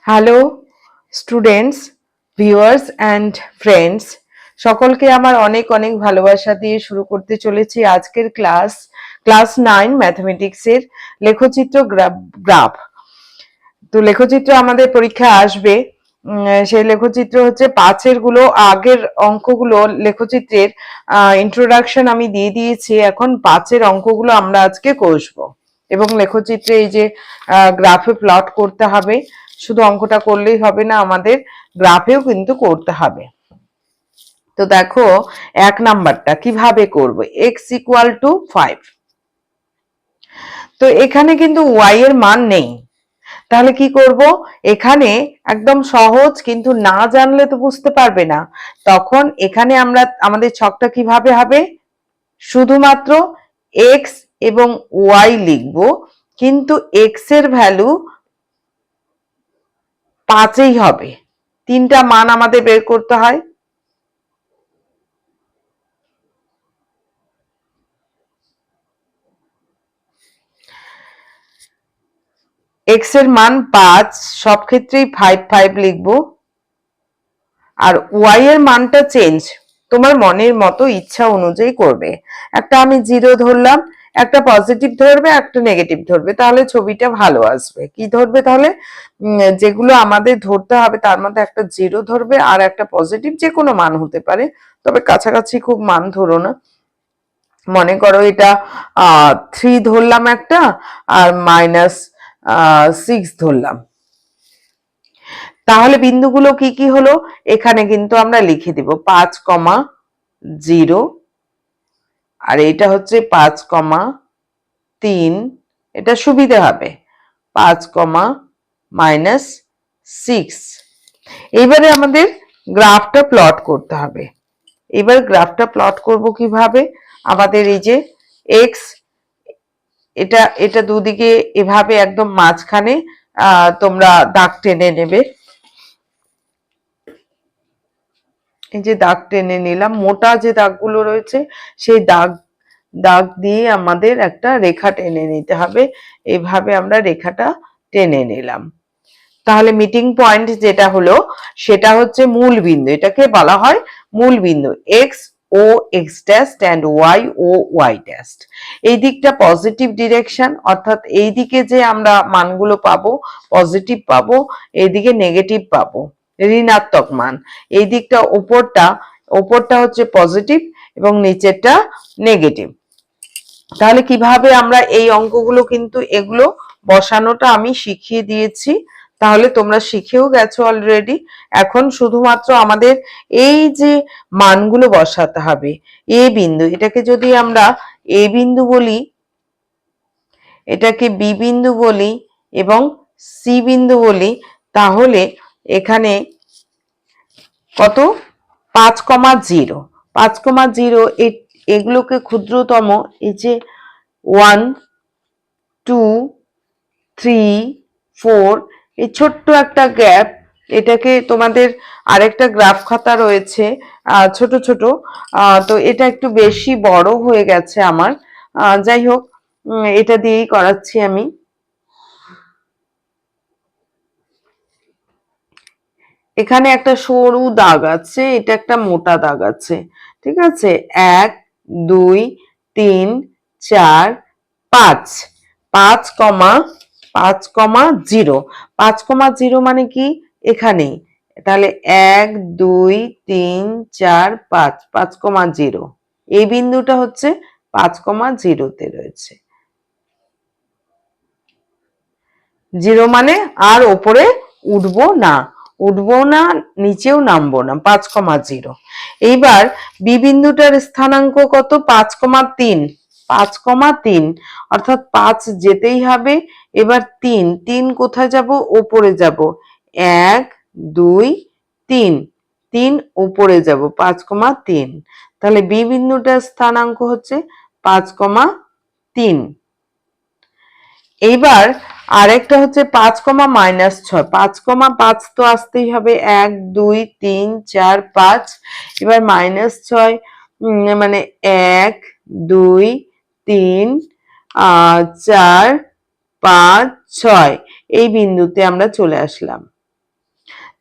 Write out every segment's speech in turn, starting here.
Hello students, viewers and friends, সকলকে আমার অনেক অনেক ভালোবাসা দিয়ে শুরু করতে চলেছি আজকের ক্লাস 9 ম্যাথমেটিক্সের লেখচিত্র গ্রাফ। তো লেখচিত্র আমাদের পরীক্ষায় আসবে। সেই লেখচিত্র হচ্ছে পাঁচের গুলো, আগের অঙ্কগুলো লেখচিত্রের ইন্ট্রোডাকশন আমি দিয়ে দিয়েছি। এখন পাঁচের অঙ্কগুলো আমরা আজকে কষবো এবং লেখচিত্রে এই যে গ্রাফে প্লট করতে হবে। শুধু অঙ্কটা করলেই হবে না, আমাদের গ্রাফেও কিন্তু করতে হবে। তো দেখো এক নাম্বারটা কিভাবে করব, x ইকুয়াল টু 5। তো এখানে কিন্তু y এর মান নেই, তাহলে কি করব? এখানে একদম সহজ, কিন্তু না জানলে তো বুঝতে পারবে না। তখন এখানে আমরা আমাদের ছকটা কিভাবে হবে, শুধুমাত্র x এবং y লিখব, কিন্তু x এর ভ্যালু 5ই হবে। তিনটা মান আমাদের বের করতে হয়। x এর মান 5, সব ক্ষেত্রেই 5 লিখবো। আর y এর মানটা চেঞ্জ, তোমার মনের মতো ইচ্ছা অনুযায়ী করবে। একটা আমি 0 ধরলাম, একটা পজিটিভ ধরবে, একটা নেগেটিভ ধরবে, তাহলে ছবিটা ভালো আসবে। কি ধরবে তাহলে? যেগুলো আমাদের ধরতে হবে তার মধ্যে একটা 0 ধরবে আর একটা পজিটিভ, যে কোনো মান হতে পারে, তবে কাছাকাছি খুব মান ধরো না। মনে করো এটা 3 ধরলাম একটা, আর -6 ধরলাম। তাহলে বিন্দুগুলো কি কি হলো এখানে কিন্তু আমরা লিখে দিব 5,0, আর এটা হচ্ছে 5,3। এটা সুবিধা হবে 5,-6। এবারে আমাদের গ্রাফটা প্লট করতে হবে। এবার গ্রাফটা প্লট করব কিভাবে? আমাদের এই যে x, এটা এটা দুদিকে এভাবে একদম মাঝখানে তোমরা দাগ টেনে নেবে। এই যে দাগ টেনে নিলাম, মোটা যে দাগগুলো রয়েছে সেই দাগ দিয়ে আমাদের একটা রেখা টেনে নিতে হবে। এইভাবে আমরা রেখাটা টেনে নিলাম। তাহলে মিটিং পয়েন্ট যেটা হলো সেটা হচ্ছে মূল বিন্দু, এটাকে বলা হয় মূল বিন্দু। x ও x ড্যাশ and y ও y ড্যাশ। এই দিকটা পজিটিভ ডিরেকশন, অর্থাৎ এই দিকে যে আমরা মানগুলো পাবো পজিটিভ পাবো, এইদিকে নেগেটিভ পাবো, ঋণাত্মক মান। এই দিকটা ওপরটা হচ্ছে পজিটিভ এবং নিচেরটা নেগেটিভ। তাহলে কিভাবে আমরা এই অঙ্কগুলো, কিন্তু এগুলো বসানোটা আমি শিখিয়ে দিয়েছি, তাহলে তোমরা শিখেও গেছো অলরেডি। এখন শুধুমাত্র আমাদের এই যে মানগুলো বসাতে হবে। এ বিন্দু, এটাকে যদি আমরা এ বিন্দু বলি, এটাকে বি বিন্দু বলি এবং সি বিন্দু বলি, তাহলে এখানে কত? 5,0। 5,0 এগুলোকে ক্ষুদ্রতম, এই যে 1, 2, 3, 4, এই ছোট্ট একটা গ্যাপ, এটাকে তোমাদের আরেকটা গ্রাফ খাতা রয়েছে ছোট ছোট, তো এটা একটু বেশি বড় হয়ে গেছে আমার। যাই হোক, এটা দিয়েই করাচ্ছি আমি। এখানে একটা সরু দাগ আছে, এটা একটা মোটা দাগ আছে, ঠিক আছে? 1, 2, 3, 4, 5। 5,0। 5,0 মানে কি? এখানেই। তাহলে 1, 2, 3, 4, 5, 5,0। এই বিন্দুটা হচ্ছে 5,0-তে রয়েছে। 0 মানে আর ওপরে উঠবো না, নিচেও নামবো না, 5,0। এইবার বি বিন্দুটার স্থানাঙ্ক কত? 5,3। 5,3 অর্থাৎ 5 যেতেই হবে। এবার 3 কোথায় যাব? ওপরে যাব। 1, 2, 3, 3 উপরে যাব, 5,3। তাহলে বি বিন্দুটার স্থানাঙ্ক হচ্ছে 5,3। এইবার আরেকটা হচ্ছে 5,-6। 5,5 তো আসতেই হবে, 1, 2, 3, 4, 5। এবার -6 মানে 1, 2, 3, 4, 5, 6। এই বিন্দুতে আমরা চলে আসলাম।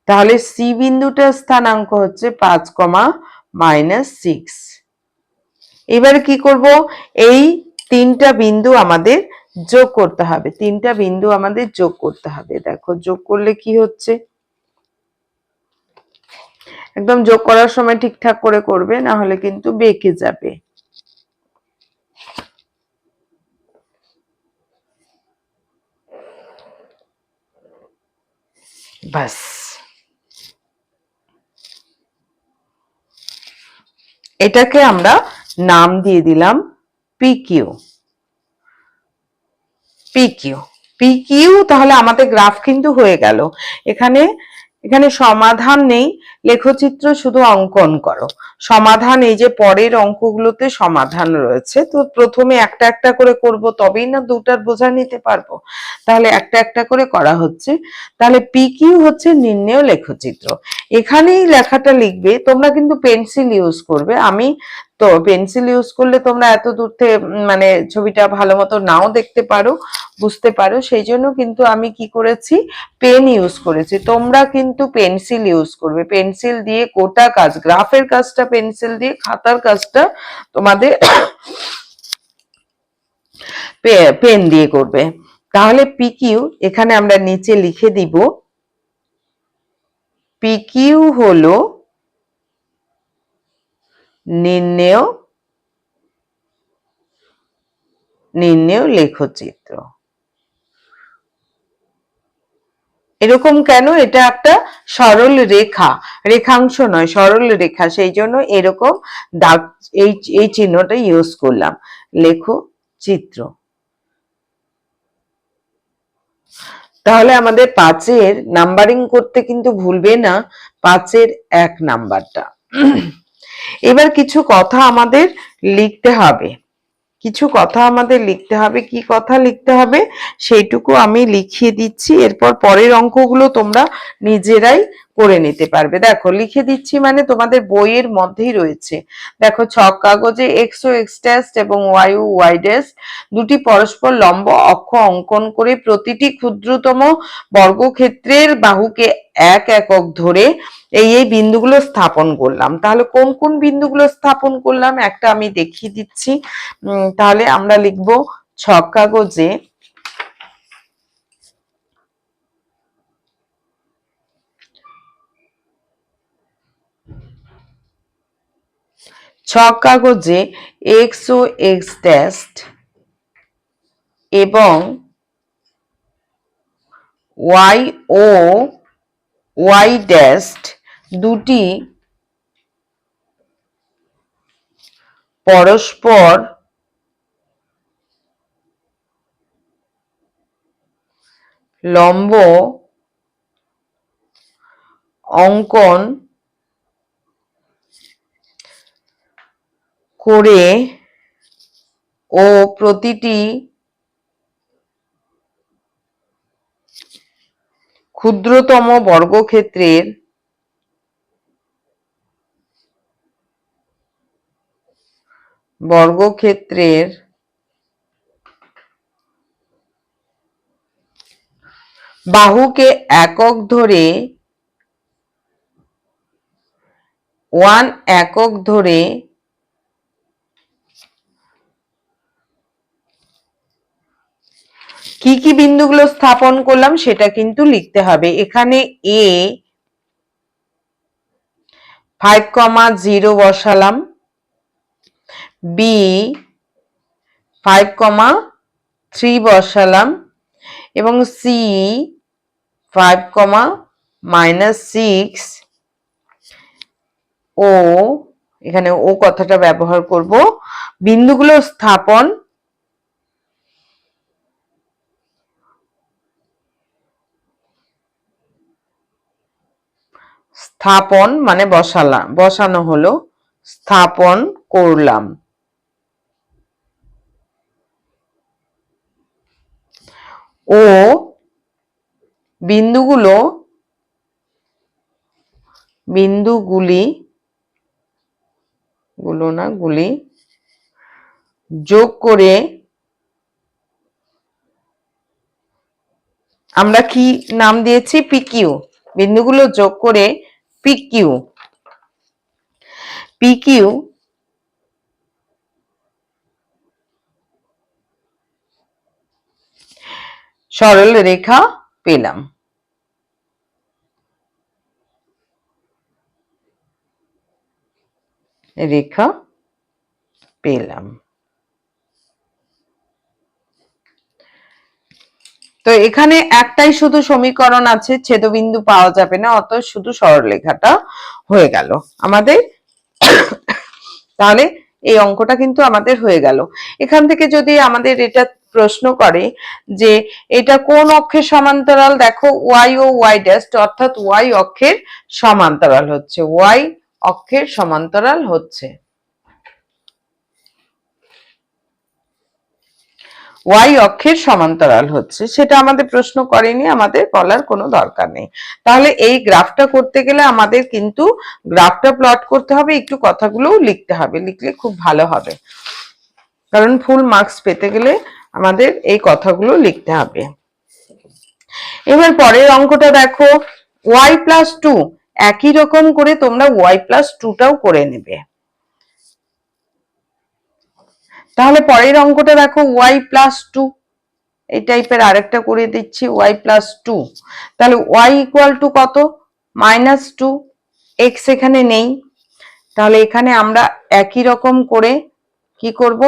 তাহলে সি বিন্দুটার স্থানাঙ্ক হচ্ছে 5, এবারে কি করব, এই তিনটা বিন্দু আমাদের যোগ করতে হবে, তিনটা বিন্দু আমাদের যোগ করতে হবে। দেখো যোগ করলে কি হচ্ছে, একদম যোগ করার সময় ঠিকঠাক করে করবে, না হলে কিন্তু বেঁকে যাবে। বাস, এটাকে আমরা নাম দিয়ে দিলাম পিকিউ। পিকিউ পিকিউ তাহলে আমাদের গ্রাফ কিন্তু হয়ে গেল। এখানে এখানে সমাধান নেই, লেখচিত্র শুধু অঙ্কন করো। সমাধান এই যে পরের অঙ্কগুলোতে সমাধান রয়েছে, তো প্রথমে একটা একটা করে করব, তবেই না দুটার বোঝা নিতে পারবো। তাহলে একটা একটা করে করা হচ্ছে। তাহলে পিকিউ হচ্ছে নির্ণেয় লেখচিত্র। এখানেই লেখাটা লিখবে, তোমরা কিন্তু পেন্সিল ইউজ করবে। আমি তো পেন্সিল ইউজ করলে তোমরা এত দূর থেকে মানে ছবিটা ভালো মতো নাও দেখতে পারো, বুঝতে পারো, সেই জন্য কিন্তু আমি কি করেছি, পেন ইউজ করেছি। তোমরা কিন্তু পেন্সিল ইউজ করবে, পেন্সিল দিয়ে গোটা কাজ, গ্রাফের কাজটা পেন্সিল দিয়ে, খাতার কাজটা তোমাদের পেন দিয়ে করবে। তাহলে পিকিউ এখানে আমরা নিচে লিখে দিব, পিকিউ হলো নির্ণেয় লেখচিত্র। এরকম কেন, এটা একটা সরল রেখা, রেখাংশ নয়, সরল রেখা, সেই জন্য এরকম দাগ, এই চিহ্নটা ইউজ করলাম, লেখো চিত্র। তাহলে আমাদের 5-এর নাম্বারিং করতে কিন্তু ভুলবে না, 5-এর 1 নাম্বারটা। এবার কিছু কথা আমাদের লিখতে হবে, কিছু কথা আমাদের লিখতে হবে। কি কথা লিখতে হবে সেইটুকু আমি লিখিয়ে দিচ্ছি, এরপর পরের অঙ্কগুলো তোমরা নিজেরাই করে নিতে পারবে। দেখো লিখে দিচ্ছি, মানে তোমাদের বইয়ের মধ্যেই রয়েছে। দেখো ছক কাগজে এক্স ও এক্স ড্যাশ এবং ওয়াই ও ওয়াই ড্যাশ দুটি পরস্পর লম্ব অক্ষ অঙ্কন করে প্রতিটি ক্ষুদ্রতম বর্গক্ষেত্রের বাহুকে 1 একক ধরে এই বিন্দুগুলো স্থাপন করলাম। তাহলে কোন কোন বিন্দুগুলো স্থাপন করলাম একটা আমি দেখিয়ে দিচ্ছি। তাহলে আমরা লিখব ছক কাগজে এক্স ও এক্স ড্যাশ এবং ওয়াই ও ওয়াই ড্যাশ দুটি পরস্পর লম্ব অঙ্কন করে ও প্রতিটি ক্ষুদ্রতম বর্গক্ষেত্রের বাহুকে একক ধরে 1 একক ধরে কি কি বিন্দুগুলো স্থাপন করলাম সেটা কিন্তু লিখতে হবে। এখানে এ 5,0 বসালাম, বি 5,3 বসালাম এবং সি 5,-6, ও এখানে ও কথাটা ব্যবহার করব। বিন্দুগুলো স্থাপন মানে বসানো হলো, স্থাপন করলাম। ও বিন্দুগুলি যোগ করে আমরা কি নাম দিয়েছি, পিকিউ। বিন্দুগুলো যোগ করে পিকিউ পিকিউ সরল রেখা পেলাম। রেখা পেলাম। তো এখানে একটাই শুধু সমীকরণ আছে, ছেদবিন্দু পাওয়া যাবে না, অতএব শুধু সরলরেখাটা হয়ে গেল আমাদের। তাহলে এই অঙ্কটা কিন্তু আমাদের হয়ে গেল। এখান থেকে যদি আমাদের এটা প্রশ্ন করে যে এটা কোন অক্ষের সমান্তরাল, দেখো ওয়াই ও ওয়াই ড্যাশ, অর্থাৎ ওয়াই অক্ষের সমান্তরাল হচ্ছে, ওয়াই অক্ষের সমান্তরাল হচ্ছে, ওয়াই অক্ষের সমান্তরাল হচ্ছে, সেটা আমাদের প্রশ্ন করেনি, আমাদের বলার কোনো দরকার নেই। তাহলে এই গ্রাফটা করতে গেলে আমাদের কিন্তু গ্রাফটা প্লট করতে হবে, একটু কথাগুলোও লিখতে হবে, লিখলে খুব ভালো হবে, কারণ ফুল মার্কস পেতে গেলে আমাদের এই কথাগুলো লিখতে হবে। এবার পরের অঙ্কটা দেখো, ওয়াই প্লাস টু, একই রকম করে তোমরা ওয়াই প্লাস টুটাও করে নেবে। তাহলে পরের অঙ্কটা দেখো, ওয়াই প্লাস টু, এই টাইপের আরেকটা করে দিচ্ছি, ওয়াই প্লাস টু। তাহলে ওয়াই ইকুয়াল টু কত? মাইনাস টু, এক্স এখানে নেই, তাহলে এখানে আমরা একই রকম করে কি করব,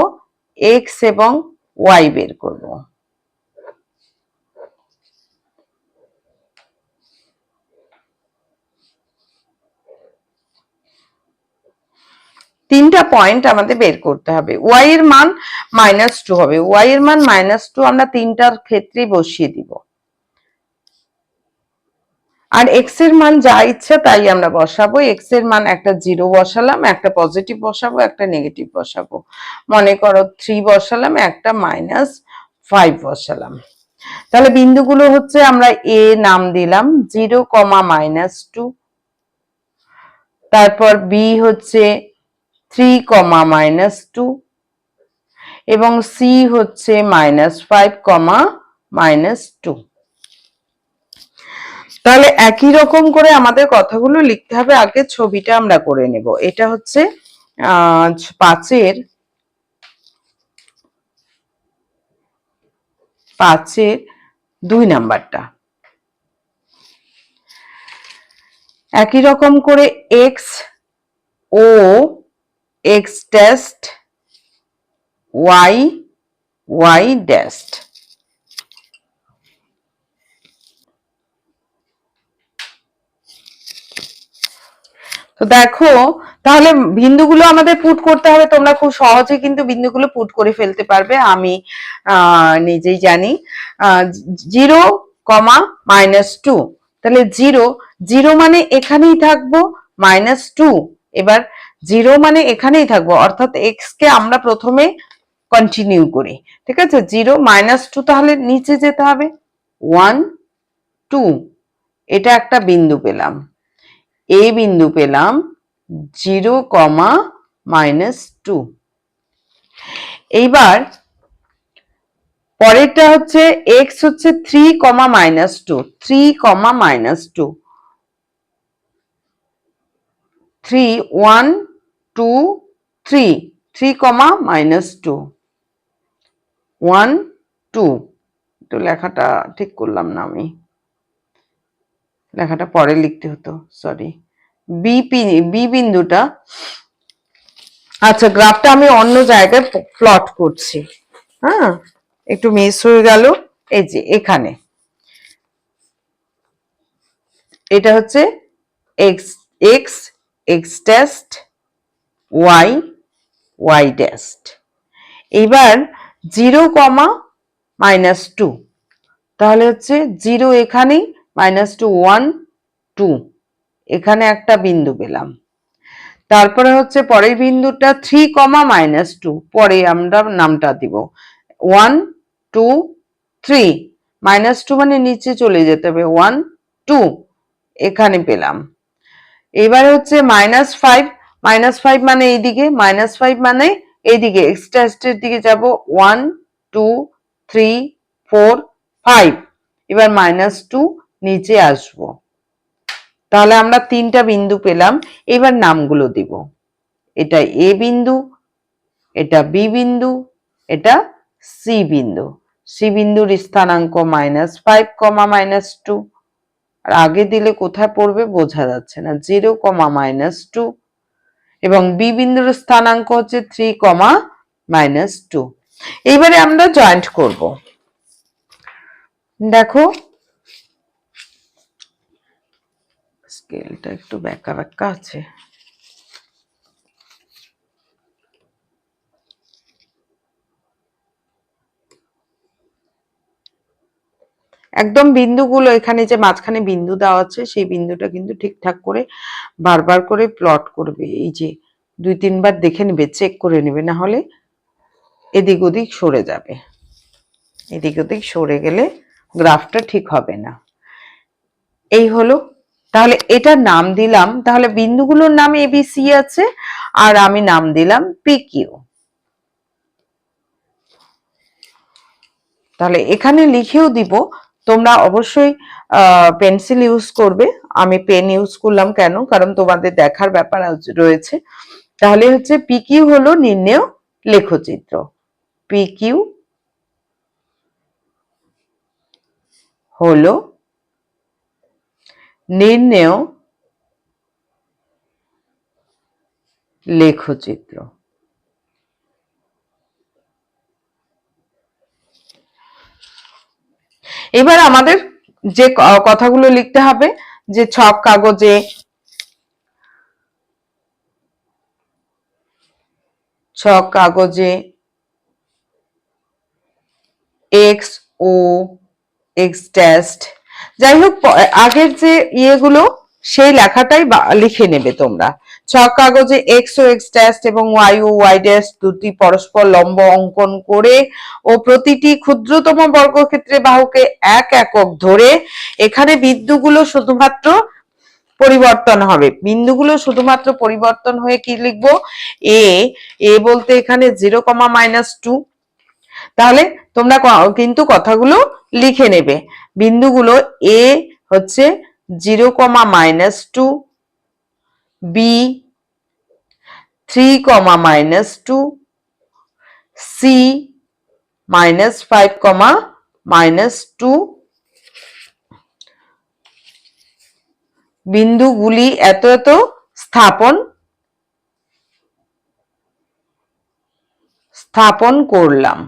এক্স এবং ওয়াই বের করব। তিনটা পয়েন্ট আমাদের বের করতে হবে। ওয়াই এর মান মাইনাস টু হবে, ওয়াই এর মান মাইনাস টু আমরা তিনটার ক্ষেত্রে বসিয়ে দিব, আর এক্স এর মান যা ইচ্ছা তাই আমরা বসাবো। এক্স এর মান একটা জিরো বসালাম, একটা পজিটিভ বসাবো, একটা নেগেটিভ বসাবো। মনে করো 3 বসালাম, একটা -5 বসালাম। তাহলে বিন্দুগুলো হচ্ছে, আমরা এ নাম দিলাম 0, -2, তারপর বি হচ্ছে 3, -2, এবং সি হচ্ছে -5, -2। তাহলে একই রকম করে আমাদের কথাগুলো লিখতে হবে। আগে ছবিটা আমরা করে নেব। এটা হচ্ছে 5-এর 2 নাম্বারটা। একই রকম করে এক্স ও এক্স টেস্ট, ওয়াই ওয়াই ড্যাস্ট। তো দেখো, তাহলে বিন্দুগুলো আমাদের পুট করতে হবে। তোমরা খুব সহজে কিন্তু বিন্দুগুলো পুট করে ফেলতে পারবে, আমি নিজেই জানি। 0, -2, তাহলে 0 মানে এখানেই থাকবো, -2, এবার 0 মানে এখানেই থাকবো, অর্থাৎ এক্স কে আমরা প্রথমে কন্টিনিউ করি, ঠিক আছে। 0, -2, তাহলে নিচে যেতে হবে, 1, 2, এটা একটা বিন্দু পেলাম, এ বিন্দু পেলাম 0, -2। এইবার পরেরটা হচ্ছে এক্স হচ্ছে 3, -2, 3, 1, 2, 3, 3, -2, 1, 2। তো লেখাটা ঠিক করলাম না, আমি লেখাটা পরে লিখতে হতো, সরি। বি বিন্দুটা, আচ্ছা গ্রাফটা আমি অন্য জায়গায় প্লট করছি, হ্যাঁ একটু মিস হয়ে গেল। এই যে এখানে এটা হচ্ছে x x x test, y y test. এবার 0, -2, তাহলে হচ্ছে 0 এখানেই, -2, 1, 2, এখানে একটা বিন্দু পেলাম। তারপরে হচ্ছে পরের বিন্দুটা 3, -2, পরে আমরা নামটা দিব 1, 2, 3, -2 মানে নিচে চলে যেতে হবে, 1, 2, এখানে পেলাম। এবার হচ্ছে -5 মানে এইদিকে, -5 মানে এইদিকে, এক্সট্রাস্টের দিকে যাব, 1, 2, 3, 4, 5, এবার -2 নিচে আসবো, তাহলে আমরা তিনটা বিন্দু পেলাম। এবার নামগুলো দিব। এটা এ বিন্দু, এটা বি বিন্দু, এটা সি বিন্দু। সি বিন্দুর স্থানাঙ্ক -5, -2। আর আগে দিলে কোথায় পড়বে বোঝা যাচ্ছে না, 0, -2। এবং বি বিন্দুর স্থানাঙ্ক হচ্ছে 3, -2। এইবারে আমরা জয়েন্ট করব। দেখো স্কেলটা একটু বেঁকা বেঁকা আছে। একদম বিন্দুগুলো এখানে যে মাঝখানে বিন্দু দেওয়া আছে সেই বিন্দুটা কিন্তু ঠিকঠাক করে বারবার করে প্লট করবে। এই যে 2-3 বার দেখে নেবে, চেক করে নেবে, না হলে এদিক ওদিক সরে যাবে। এদিক ওদিক সরে গেলে গ্রাফটা ঠিক হবে না। এই হলো। তাহলে এটার নাম দিলাম, তাহলে বিন্দুগুলোর নাম এবিসি আছে, আর আমি নাম দিলাম পিকিউ। তাহলে এখানে লিখেও দিব, তোমরা অবশ্যই পেন্সিল ইউজ করবে। আমি পেন ইউজ করলাম কেন, কারণ তোমাদের দেখার ব্যাপার রয়েছে। তাহলে হচ্ছে পিকিউ হলো নির্ণেয় লেখচিত্র। পিকিউ হলো নির্ণেয় লেখচিত্র। এবার আমাদের যে কথাগুলো লিখতে হবে, যে ছক কাগজে এক্স ও এক্স ড্যাশড, যাই হোক আগের যে ইয়েগুলো সেই লেখাটাই লিখে নেবে তোমরা। ছক কাগজে এক্স ও এক্স ড্যাশ এবং ওয়াই ও ওয়াই ড্যাশ দুটি পরস্পর লম্ব অঙ্কন করে ও প্রতিটি ক্ষুদ্রতম বর্গক্ষেত্রে বাহুকে 1 একক ধরে, এখানে বিন্দুগুলো শুধুমাত্র পরিবর্তন হবে। বিন্দুগুলো শুধুমাত্র পরিবর্তন হয়ে কি লিখবো, এ বলতে এখানে 0, -2। তাহলে তোমরা কিন্তু কথাগুলো লিখে নেবে। বিন্দুগুলো এ হচ্ছে 0, -2, বি 3, -2, সি -5, -2। বিন্দুগুলি এত এত স্থাপন করলাম,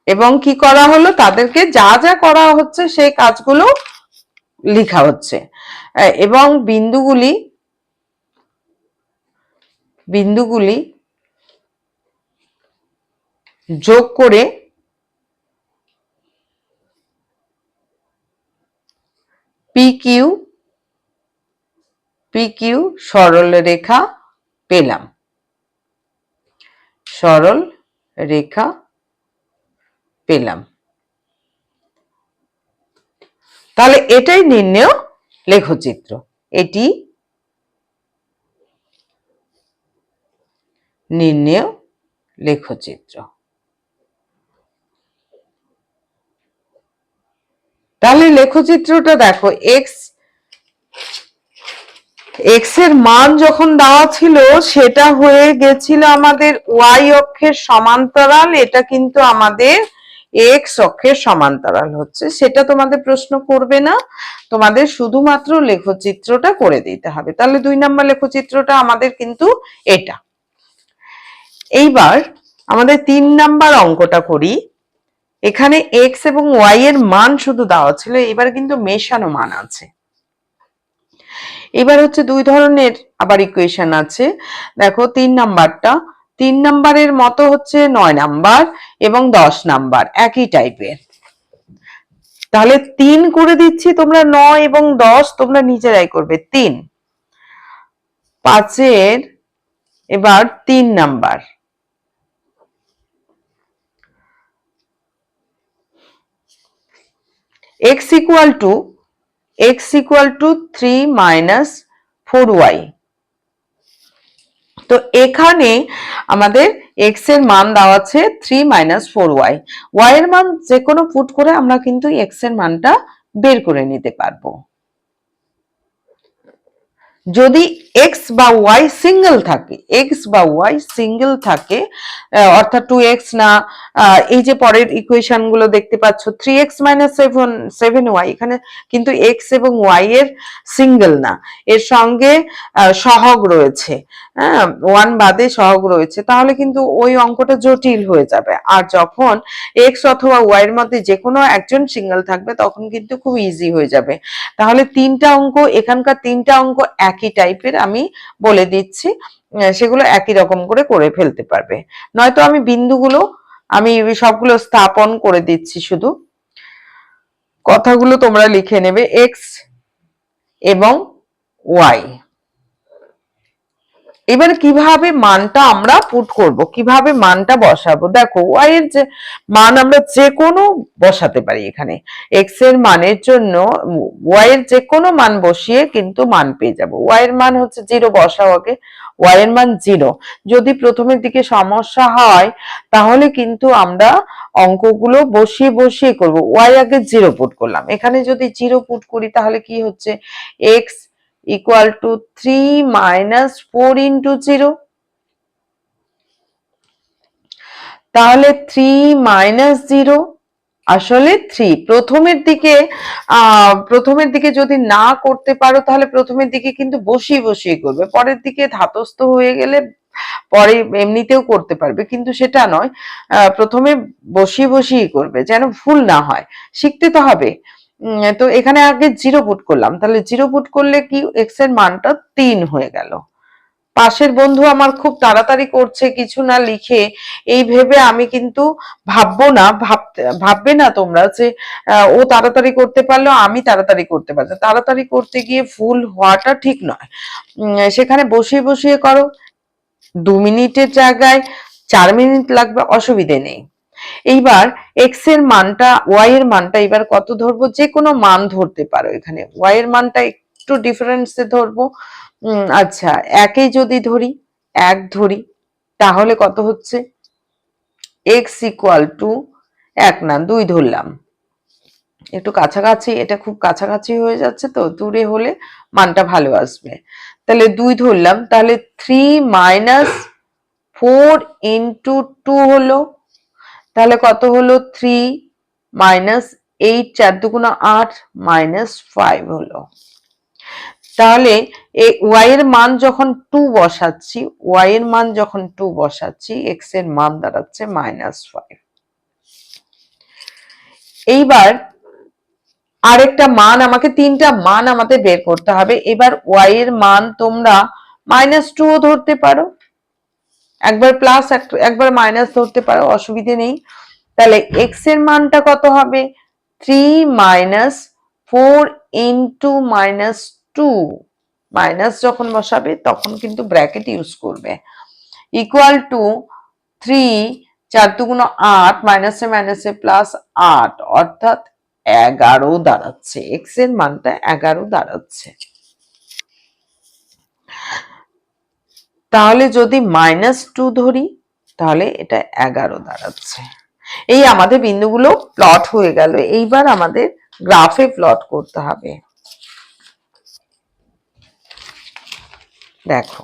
এবং কি করা হলো, তাদেরকে যা যা করা হচ্ছে সেই কাজগুলো লেখা হচ্ছে। এবং বিন্দুগুলি যোগ করে পিকিউ সরল রেখা পেলাম। সরল রেখা পেলাম। তাহলে এটাই নির্ণেয় লেখচিত্র। এটি নির্ণেয় লেখচিত্র। তাহলে লেখচিত্রটা দেখো, এক্স এর মান যখন দেওয়া ছিল সেটা হয়ে গেছিল আমাদের ওয়াই অক্ষের সমান্তরাল, এটা কিন্তু আমাদের এক্স অক্ষের সমান্তরাল হচ্ছে। সেটা তোমাদের প্রশ্ন করবে না, তোমাদের শুধুমাত্র লেখচিত্রটা করে দিতে হবে। তাহলে 2 নম্বর লেখচিত্রটা আমাদের কিন্তু এটা। এইবার আমাদের 3 নম্বর অঙ্কটা করি। এখানে এক্স এবং ওয়াই এর মান শুধু দেওয়া ছিল, এবার কিন্তু মেশানো মান আছে। এবার হচ্ছে 2 ধরনের আবার ইকুয়েশন আছে। দেখো 3 নাম্বারটা, 3 নাম্বারের মতো হচ্ছে 9 নাম্বার এবং 10 নাম্বার একই টাইপের। তাহলে 3 করে দিচ্ছি, তোমরা 9 এবং 10 তোমরা নিজেরাই করবে। 3, 5 এবার 3 number. x equal to 3 - 4y। তো এখানে আমাদের x এর মান দেওয়া আছে 3 - 4y। y এর মান যে কোনো পুট করে আমরা কিন্তু x এর মানটা বের করে নিতে পারবো। যদি x বা y সিঙ্গেল থাকে, x বা y সিঙ্গেল থাকে, অর্থাৎ 2x না, এই যে পরের ইকুয়েশন গুলো দেখতে পাচ্ছ 3x - 7y, এখানে কিন্তু x এবং y এর সিঙ্গেল না, এর সঙ্গে সহগ রয়েছে, হ্যাঁ 1 বাদে সহগ রয়েছে, তাহলে কিন্তু ওই অঙ্কটা জটিল হয়ে যাবে। আর যখন x অথবা y এর মধ্যে যে কোনো একজন সিঙ্গেল থাকবে তখন কিন্তু খুব ইজি হয়ে যাবে। তাহলে তিনটা অঙ্ক, এখানকার তিনটা অঙ্ক একই টাইপের, আমি বলে দিচ্ছি, সেগুলো একই রকম করে ফেলতে পারবে। নয়তো আমি বিন্দুগুলো আমি সবগুলো স্থাপন করে দিচ্ছি, শুধু কথাগুলো তোমরা লিখে নেবে, x এবং y। এবার কিভাবে মানটা আমরা পুট করব, কিভাবে মানটা বসাবো, দেখো y এর যে মান আমরা যে কোনো বসাতে পারি, এখানে x এর মানের জন্য y এর যে কোনো মান বসিয়ে কিন্তু মান পেয়ে যাব। y এর মান হচ্ছে 0, বসাও আগে, y এর মান 0। যদি প্রথমের দিকে সমস্যা হয় তাহলে কিন্তু আমরা অঙ্কগুলো বসিয়ে বসিয়ে করব। y আগে 0 পুট করলাম, এখানে যদি 0 পুট করি তাহলে কি হচ্ছে, x equal to 3 - 4 into 0, তাহলে 3 - 0 আসলে 3। প্রথমের দিকে যদি না করতে পারো তাহলে প্রথমের দিকে কিন্তু বসিয়ে বসিয়ে করবে, পরের দিকে ধাতস্থ হয়ে গেলে পরে এমনিতেও করতে পারবে, কিন্তু সেটা নয়, প্রথমে বসিয়ে বসিয়ে করবে যেন ভুল না হয়, শিখতে তো হবে। তো এখানে আগে 0 পুট করলাম, তাহলে 0 পুট করলে কি x এর মানটা 3 হয়ে গেল। পাশের বন্ধু আমার খুব তাড়াতাড়ি করছে কিছু না লিখে, এই ভেবে আমি কিন্তু ভাববো না, ভাববে না তোমরা যে ও তাড়াতাড়ি করতে পারলো আমি তাড়াতাড়ি করতে পারলাম। তাড়াতাড়ি করতে গিয়ে ভুল হওয়াটা ঠিক নয়, সেখানে বসিয়ে বসিয়ে করো, 2 মিনিটের জায়গায় 4 মিনিট লাগবে, অসুবিধে নেই। এইবার x এর মানটা, y এর মানটা এবার কত ধরবো, যে কোনো মান ধরতে পারো, এখানে y এর মানটা একটু ডিফারেন্সে ধরবো। আচ্ছা, একই যদি ধরি, 1 ধরি, তাহলে কত হচ্ছে, x equal to 1 না 2 ধরলাম, একটু কাছাকাছি, এটা খুব কাছাকাছি হয়ে যাচ্ছে, তো দূরে হলে মানটা ভালো আসবে। তাহলে 2 ধরলাম, তাহলে 3 - 4 into 2 হলো, তাহলে কত হলো, 3 - 8, 4 দুগুণা 8 -5 হলো। তাহলে y এর মান যখন 2 বসাচ্ছি, y এর মান যখন 2 বসাচ্ছি, x এর মান দাঁড়াচ্ছে -5। এইবার আরেকটা মান, আমাকে তিনটা মান আমাদের বের করতে হবে। এবার y এর মান তোমরা -2 ও ধরতে পারো, একবার প্লাস একবার মাইনাস ধরতে পারো, অসুবিধে নেই। তাহলে x এর মানটা কত হবে, 3 - 4 into -2, মাইনাস যখন বসাবে তখন কিন্তু ব্র্যাকেট ইউজ করবে, ইকুয়াল টু 3, 4 দুগুণ 8, মাইনাসে মাইনাসে প্লাস 8, অর্থাৎ 11 দাঁড়াচ্ছে, x এর মানটা 11 দাঁড়াচ্ছে। তাহলে যদি -2 ধরি তাহলে এটা 11 দাঁড়াচ্ছে। এই আমাদের বিন্দুগুলো প্লট হয়ে গেল, এইবার আমাদের গ্রাফে প্লট করতে হবে। দেখো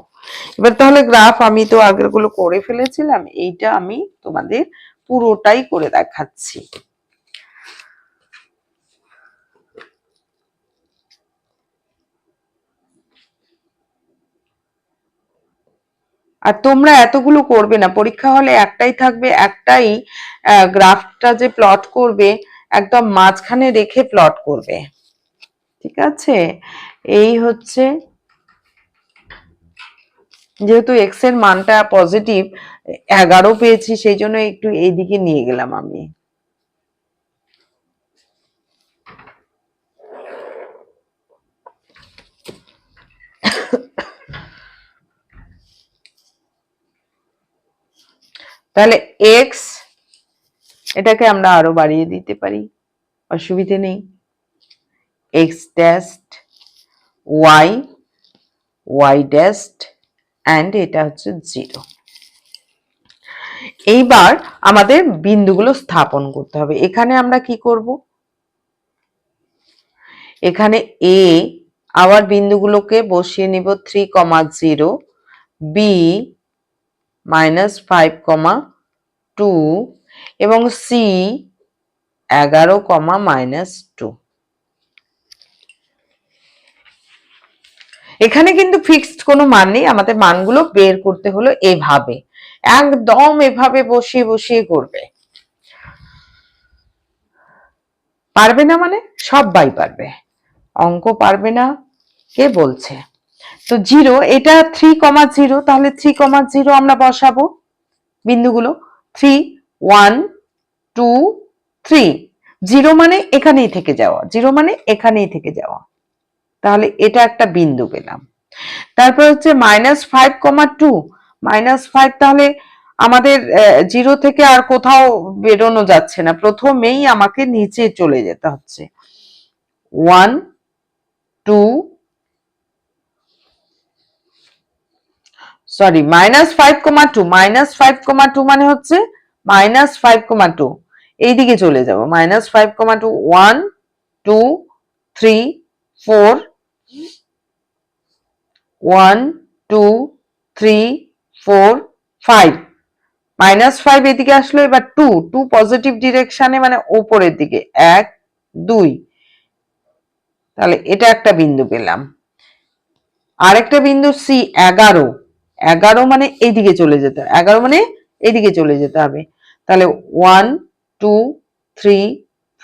এবার তাহলে গ্রাফ, আমি তো আগের গুলো করে ফেলেছিলাম, এইটা আমি তোমাদের পুরোটাই করে দেখাচ্ছি। আর তোমরা এতগুলো করবে না, পরীক্ষা হলে একটাই থাকবে, একটাই গ্রাফটা যে প্লট করবে একদম মাঝখানে রেখে প্লট করবে, ঠিক আছে। এই হচ্ছে, যেহেতু x এর মানটা পজিটিভ 11 পেয়েছি, সেই জন্য একটু এইদিকে নিয়ে গেলাম আমি। তাহলে x, এটাকে আমরা আরো বাড়িয়ে দিতে পারি, অসুবিধে নেই, x dash y, y dash and এটা হচ্ছে 0। এইবার আমাদের বিন্দুগুলো স্থাপন করতে হবে। এখানে আমরা কি করব, এখানে এ আবার বিন্দুগুলোকে বসিয়ে নিব 3,0, বি -5,2 এবং সি 11,-2। এখানে কিন্তু ফিক্সড কোনো মান নেই, আমাদের মানগুলো বের করতে হলো এভাবে, একদম এভাবে বসিয়ে বসিয়ে করবে। পারবে না মানে সবাই পারবে, অঙ্ক পারবে না কে বলছে? তো 0, এটা 3,0, তাহলে 3,0 আমরা বসাবো বিন্দুগুলো, 3, 1, 2, 3। 0 মানে এখানেই থেকে যাওয়া, 0 মানে এখানেই থেকে যাওয়া, তাহলে এটা একটা বিন্দু পেলাম। তারপর হচ্ছে -5,2, -5, তাহলে আমাদের 0 থেকে আর কোথাও বেরোনো যাচ্ছে না, প্রথমেই আমাকে নিচে চলে যেতে হচ্ছে। 1, 2, সরি -5,2, -5,2 মানে হচ্ছে -5,2, এইদিকে চলে যাব, -5,2, 1, 2, 3, 4, 1, 2, 3, 4, 5, -5 এদিকে আসলো, এবার 2 পজিটিভ ডিরেকশনে মানে উপরের দিকে, 1, 2, তাহলে এটা একটা বিন্দু পেলাম। আরেকটা বিন্দু সি 11 মানে এইদিকে চলে যেতে হবে, 11 মানে এইদিকে চলে যেতে হবে, তাহলে 1, 2, 3,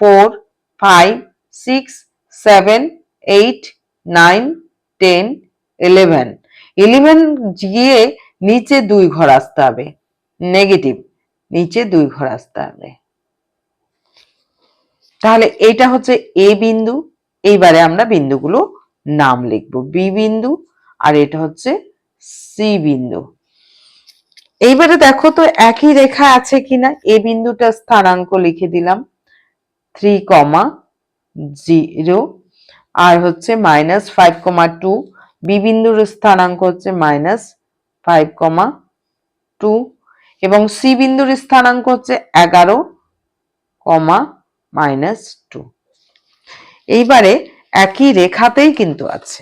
4, 5, 6, 7, 8, 9, 10, 11, 11 গিয়ে নিচে 2 ঘর আসতে হবে, নেগেটিভ, নিচে 2 ঘর আসতে হবে। তাহলে এটা হচ্ছে এ বিন্দু। এইবারে আমরা বিন্দুগুলো নাম লিখব, বি বিন্দু, আর এটা হচ্ছে সি বিন্দু। এইবারে দেখো তো একই রেখা আছে কিনা, এ বিন্দুটা স্থানাঙ্ক লিখে দিলাম 3,0, আর হচ্ছে -5,2, বি বিন্দুর স্থানাঙ্ক হচ্ছে -5,2 এবং সি বিন্দুর স্থানাঙ্ক হচ্ছে 11, -2। এইবারে একই রেখাতেই কিন্তু আছে।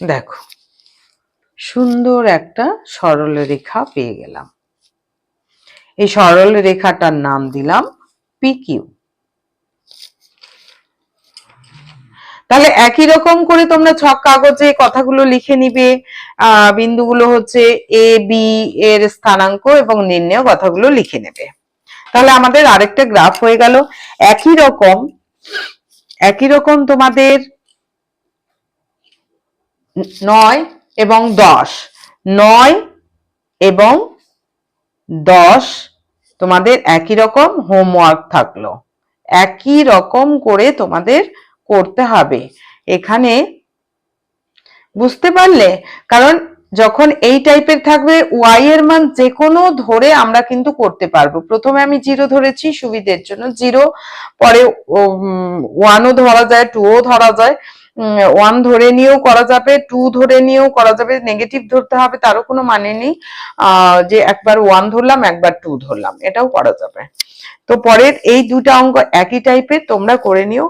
দেখো সুন্দর একটা সরল রেখা পেয়ে গেলাম, এই সরল রেখাটার নাম দিলাম PQ। তাহলে একই রকম করে তোমরা ছক কাগজে কথাগুলো লিখে নিবে, বিন্দুগুলো হচ্ছে এ বি এর স্থানাঙ্ক এবং নির্ণেয় কথাগুলো লিখে নেবে। তাহলে আমাদের আরেকটা গ্রাফ হয়ে গেল। একই রকম তোমাদের 9 এবং 10, 9 এবং 10 তোমাদের একই রকম হোমওয়ার্ক থাকলো, একই রকম করে তোমাদের করতে হবে। এখানে বুঝতে পারলে, কারণ যখন এই টাইপের থাকবে ওয়াই এর মান যে কোনো ধরে আমরা কিন্তু করতে পারবো। প্রথমে আমি 0 ধরেছি সুবিধের জন্য, 0, পরে 1ও ধরা যায়, 2ও ধরা যায়, 1 ধরে নিয়েও করা যাবে, 2 ধরে নিয়েও করা যাবে, নেগেটিভ ধরতে হবে তারও কোনো মানে নেই, যে একবার 1 ধরলাম একবার 2 ধরলাম, এটাও করা যাবে। তো পরের এই দুটা অঙ্ক একই টাইপের, তোমরা করে নিও।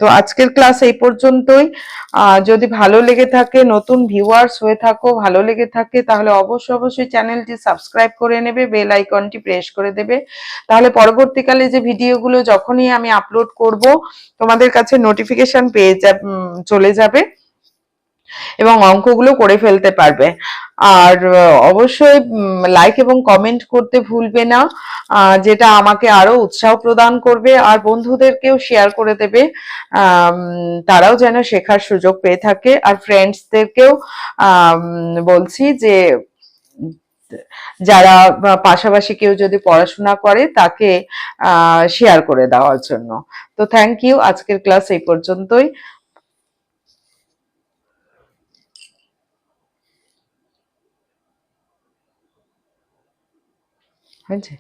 তো আজকের ক্লাস এই পর্যন্তই। যদি ভালো লেগে থাকে, নতুন ভিউয়ার্স হয়ে থাকো, ভালো লেগে থাকে, তাহলে অবশ্যই চ্যানেলটি সাবস্ক্রাইব করে নেবে, বেল আইকনটি প্রেস করে দেবে, তাহলে পরবর্তীকালে যে ভিডিওগুলো যখনই আমি আপলোড করব তোমাদের কাছে নোটিফিকেশন চলে যাবে এবং অঙ্কগুলো করে ফেলতে পারবে। আর অবশ্যই লাইক এবং কমেন্ট করতে ভুলবে না, যেটা আমাকে আরো উৎসাহ প্রদান করবে, আর বন্ধুদেরকেও শেয়ার করে দেবে, তারাও যেন শেখার সুযোগ পেয়ে থাকে। আর ফ্রেন্ডসদেরকেও বলছি যে যারা পাশাপাশি কেউ যদি পড়াশোনা করে তাকে শেয়ার করে দেওয়ার জন্য। তো থ্যাংক ইউ, আজকের ক্লাস এই পর্যন্তই। হয়েছে।